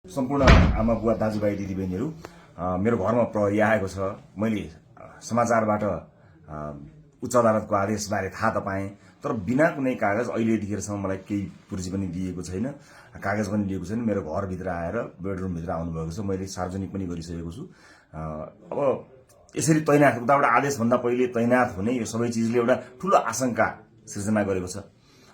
सम्पूर्ण आमा बुवा दाजुभाइ दिदीबहिनीहरू मेरो घरमा प्रहरी आएको छ। मैले समाचारबाट उच्च अदालतको आदेशबारे थाहा त पाएँ, तर बिना कुनै कागज अहिले यतिखेरसम्म मलाई केही पुर्जी पनि दिएको छैन, कागज पनि दिएको छैन। मेरो घरभित्र आएर बेडरुमभित्र आउनुभएको छ, मैले सार्वजनिक पनि गरिसकेको छु। अब यसरी तैनाथ उताबाट आदेशभन्दा पहिले तैनाथ हुने यो सबै चिजले एउटा ठूलो आशंका सृजना गरेको छ।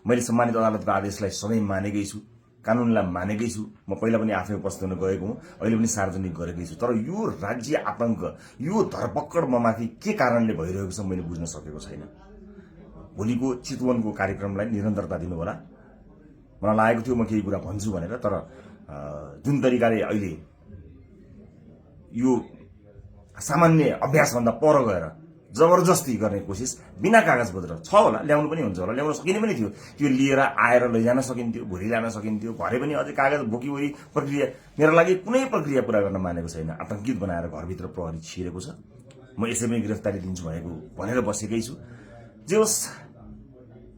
मैले सम्मानित अदालतको आदेशलाई सधैँ मानेकै छु, कानूनलाई मानेकै छु। म पहिला पनि आफै उपस्थित हुन गएको हुँ, अहिले पनि सार्वजनिक गरेकै छु। तर यो राज्य आतंक, यो धरपकड ममाथि के कारणले भइरहेको छ मैले बुझ्न सकेको छैन। भोलिको चितवनको कार्यक्रमलाई निरन्तरता दिनुहोला। मलाई लागेको थियो म केही कुरा भन्छु भनेर, तर जुन तरिकाले अहिले यो सामान्य अभ्यासभन्दा पर गएर जबरजस्ती गर्ने कोसिस बिना कागजपत्र छ होला, ल्याउनु पनि हुन्छ होला, ल्याउन सकिने पनि थियो। त्यो लिएर आएर लैजान सकिन्थ्यो, भोलि ल्याउन सकिन्थ्यो। घरै पनि अझै कागज बोकीवरी प्रक्रिया मेरो लागि कुनै प्रक्रिया पूरा गर्न मानेको छैन। आतंकित बनाएर घरभित्र प्रहरी छिरेको छ। म यसै पनि गिरफ्तारी दिन्छु भनेर बसेकै छु। जे होस्,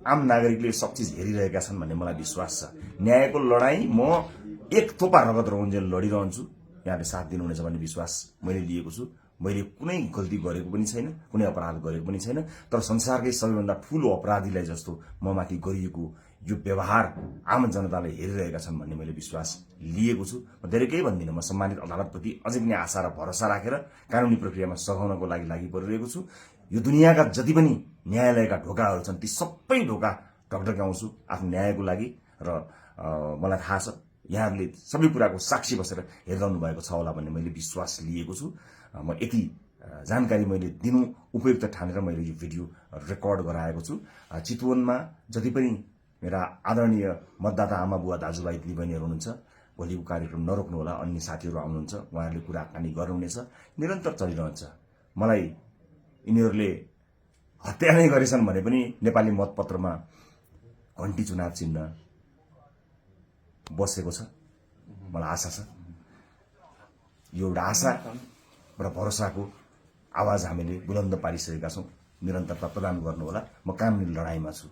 आम नागरिकले सब चिज हेरिरहेका छन् भन्ने मलाई विश्वास छ। न्यायको लडाईँ म एक थोपा रगत रहुन्जेल लडिरहन्छु। यहाँले साथ दिनुहुनेछ भन्ने विश्वास मैले लिएको छु। मैले कुनै गल्ती गरेको पनि छैन, कुनै अपराध गरेको पनि छैन, तर संसारकै सबैभन्दा ठूलो अपराधीलाई जस्तो ममाथि गरिएको यो व्यवहार आम जनताले हेरिरहेका छन् भन्ने मैले विश्वास लिएको छु। म धेरै केही भन्दिनँ। म सम्मानित अदालतप्रति अझै पनि आशा र भरोसा राखेर कानुनी प्रक्रियामा सघाउनको लागि परिरहेको छु। यो दुनियाँका जति पनि न्यायालयका ढोकाहरू छन्, ती सबै ढोका ढकढक्याउँछु आफ्नो न्यायको लागि। र मलाई थाहा छ यहाँहरूले सबै कुराको साक्षी बसेर हेरिरहनु भएको छ होला भन्ने मैले विश्वास लिएको छु। म यति जानकारी मैले दिनु उपयुक्त ठानेर मैले यो भिडियो रेकर्ड गराएको छु। चितवनमा जति पनि मेरा आदरणीय मतदाता आमा बुवा दाजुभाइ दिदीबहिनीहरू हुनुहुन्छ, भोलिको कार्यक्रम नरोक्नुहोला। अन्य साथीहरू आउनुहुन्छ, उहाँहरूले कुराकानी गर्नुहुनेछ, निरन्तर चलिरहन्छ। मलाई यिनीहरूले हत्या नै गरेछन् भने पनि नेपाली मतपत्रमा घण्टी चुनाव चिन्ह बसेको छ। मलाई आशा छ, यो एउटा आशा र भरोसाको आवाज हामीले बुलन्द पारिसकेका छौँ। निरन्तरता प्रदान गर्नुहोला। म कानुनी लडाईँमा छु।